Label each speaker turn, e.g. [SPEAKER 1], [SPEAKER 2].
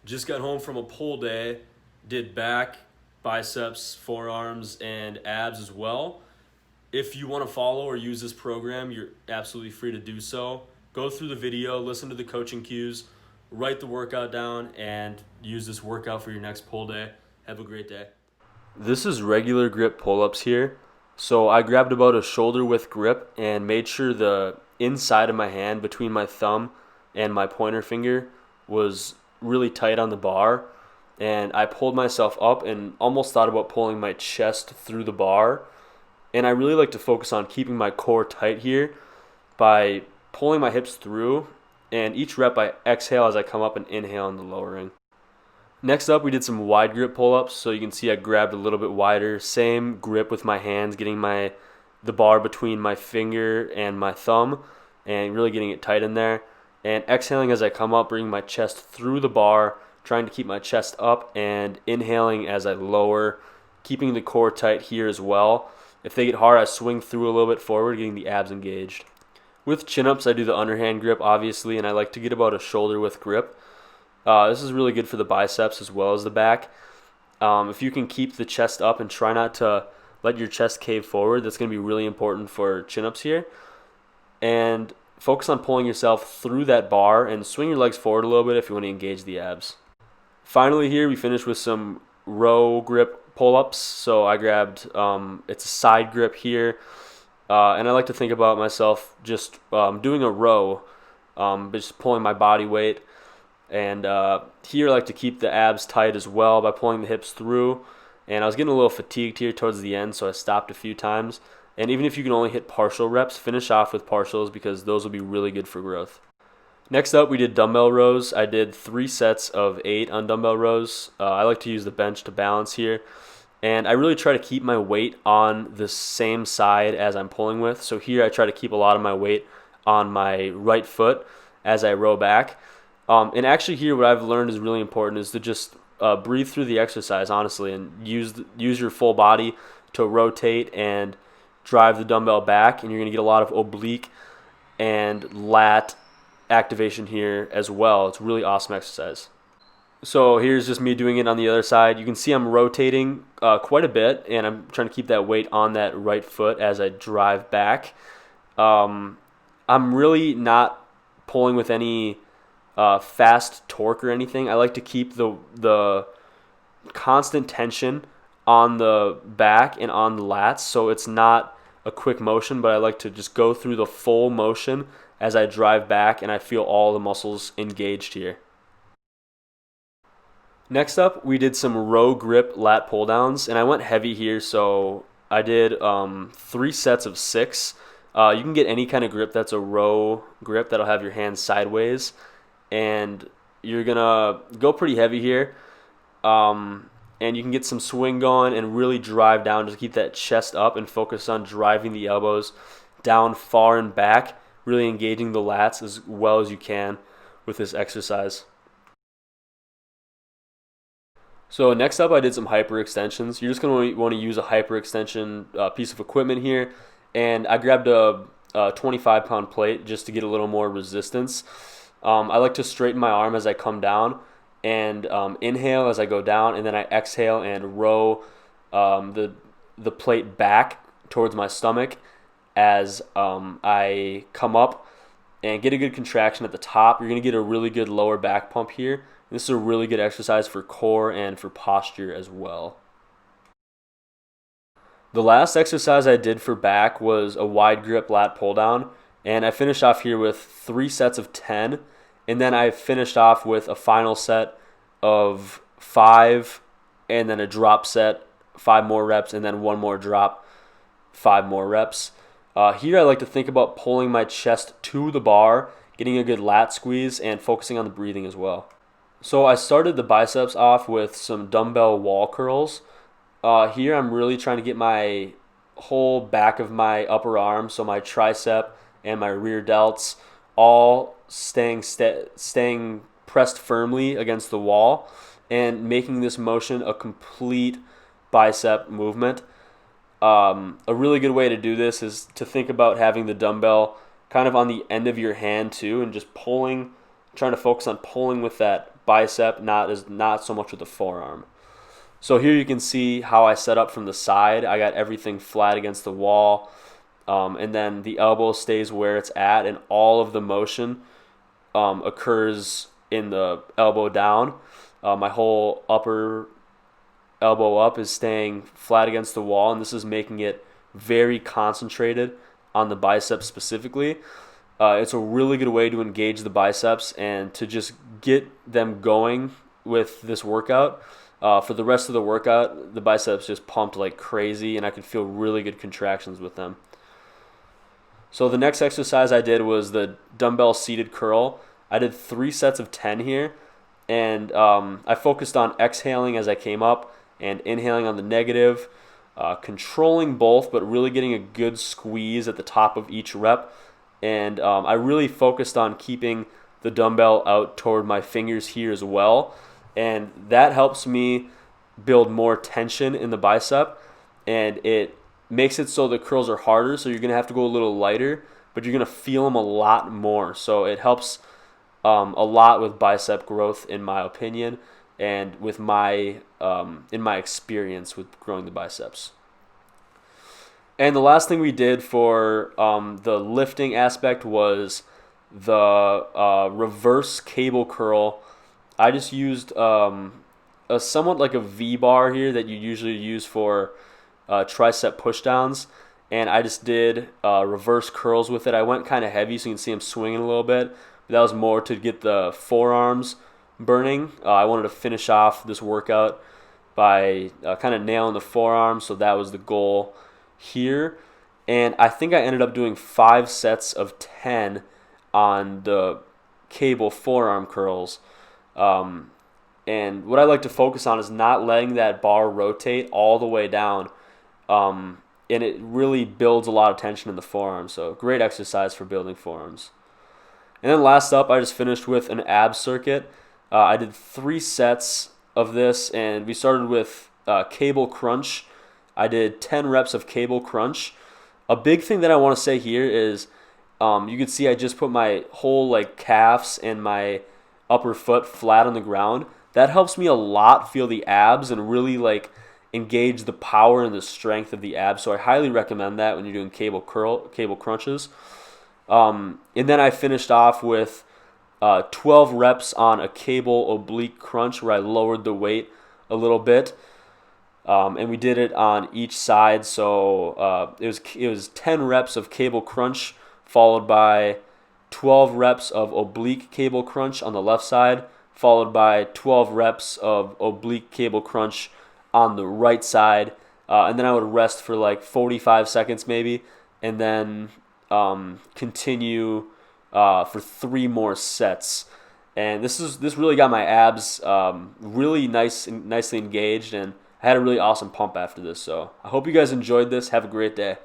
[SPEAKER 1] Just got home from a pull day, did back, biceps, forearms, and abs as well. If you want to follow or use this program, you're absolutely free to do so. Go through the video, listen to the coaching cues, write the workout down, and use this workout for your next pull day. Have a great day. This is regular grip pull-ups here. So I grabbed about a shoulder width grip and made sure the inside of my hand between my thumb and my pointer finger was really tight on the bar. And I pulled myself up and almost thought about pulling my chest through the bar. And I really like to focus on keeping my core tight here by pulling my hips through, and each rep I exhale as I come up and inhale in the lowering. Next up, we did some wide grip pull-ups. So you can see I grabbed a little bit wider. Same grip with my hands, getting the bar between my finger and my thumb and really getting it tight in there. And exhaling as I come up, bringing my chest through the bar, trying to keep my chest up, and inhaling as I lower, keeping the core tight here as well. If they get hard, I swing through a little bit forward, getting the abs engaged. With chin-ups, I do the underhand grip, obviously, and I like to get about a shoulder-width grip. This is really good for the biceps as well as the back. If you can keep the chest up and try not to let your chest cave forward, that's going to be really important for chin-ups here. And focus on pulling yourself through that bar and swing your legs forward a little bit if you want to engage the abs. Finally here, we finish with some row grip pull-ups. So I grabbed, it's a side grip here. And I like to think about myself just doing a row, just pulling my body weight. And here I like to keep the abs tight as well by pulling the hips through. And I was getting a little fatigued here towards the end, so I stopped a few times. And even if you can only hit partial reps, finish off with partials because those will be really good for growth. Next up, we did dumbbell rows. I did 3 sets of 8 on dumbbell rows. I like to use the bench to balance here. And I really try to keep my weight on the same side as I'm pulling with. So here I try to keep a lot of my weight on my right foot as I row back. And actually here what I've learned is really important is to just breathe through the exercise, honestly, and use your full body to rotate and drive the dumbbell back. And you're going to get a lot of oblique and lat activation here as well. It's a really awesome exercise. So here's just me doing it on the other side. You can see I'm rotating quite a bit, and I'm trying to keep that weight on that right foot as I drive back. I'm really not pulling with any fast torque or anything. I like to keep the constant tension on the back and on the lats, so it's not a quick motion, but I like to just go through the full motion as I drive back, and I feel all the muscles engaged here. Next up, we did some row grip lat pull downs, and I went heavy here, so I did 3 sets of 6. You can get any kind of grip that's a row grip that'll have your hands sideways, and you're gonna go pretty heavy here, and you can get some swing going and really drive down just to keep that chest up and focus on driving the elbows down far and back, really engaging the lats as well as you can with this exercise. So next up, I did some hyperextensions. You're just going to want to use a hyperextension piece of equipment here. And I grabbed a 25-pound plate just to get a little more resistance. I like to straighten my arm as I come down and inhale as I go down. And then I exhale and row the plate back towards my stomach as I come up and get a good contraction at the top. You're going to get a really good lower back pump here. This is a really good exercise for core and for posture as well. The last exercise I did for back was a wide grip lat pull down, and I finished off here with 3 sets of 10, and then I finished off with a final set of 5, and then a drop set, 5 more reps, and then 1 more drop, 5 more reps. Here I like to think about pulling my chest to the bar, getting a good lat squeeze, and focusing on the breathing as well. So I started the biceps off with some dumbbell wall curls. Here I'm really trying to get my whole back of my upper arm, so my tricep and my rear delts, all staying pressed firmly against the wall and making this motion a complete bicep movement. A really good way to do this is to think about having the dumbbell kind of on the end of your hand too, and just pulling, trying to focus on pulling with that bicep, not so much with the forearm. So here you can see how I set up from the side. I got everything flat against the wall, and then the elbow stays where it's at, and all of the motion occurs in the elbow down. My whole upper elbow up is staying flat against the wall, and this is making it very concentrated on the biceps specifically. It's a really good way to engage the biceps and to just get them going with this workout. For the rest of the workout, the biceps just pumped like crazy, and I could feel really good contractions with them. So the next exercise I did was the dumbbell seated curl. I did 3 sets of 10 here, and I focused on exhaling as I came up and inhaling on the negative, controlling both, but really getting a good squeeze at the top of each rep. And I really focused on keeping the dumbbell out toward my fingers here as well. And that helps me build more tension in the bicep, and it makes it so the curls are harder, so you're going to have to go a little lighter, but you're going to feel them a lot more. So it helps a lot with bicep growth, in my opinion, and with my in my experience with growing the biceps. And the last thing we did for the lifting aspect was the reverse cable curl. I just used a somewhat like a V-bar here that you usually use for tricep pushdowns, and I just did reverse curls with it. I went kind of heavy so you can see I'm swinging a little bit, but that was more to get the forearms burning. I wanted to finish off this workout by kind of nailing the forearms, so that was the goal here. And I think I ended up doing 5 sets of 10 on the cable forearm curls. And what I like to focus on is not letting that bar rotate all the way down, and it really builds a lot of tension in the forearm. So great exercise for building forearms. And then last up, I just finished with an ab circuit. I did 3 sets of this, and we started with cable crunch. I did 10 reps of cable crunch. A big thing that I want to say here is you can see I just put my whole like calves and my upper foot flat on the ground. That helps me a lot feel the abs and really like engage the power and the strength of the abs. So I highly recommend that when you're doing cable crunches. And then I finished off with 12 reps on a cable oblique crunch where I lowered the weight a little bit. And we did it on each side. So it was 10 reps of cable crunch followed by 12 reps of oblique cable crunch on the left side, followed by 12 reps of oblique cable crunch on the right side. And then I would rest for like 45 seconds maybe, and then continue for 3 more sets. And this really got my abs really nicely engaged, and I had a really awesome pump after this. So I hope you guys enjoyed this. Have a great day.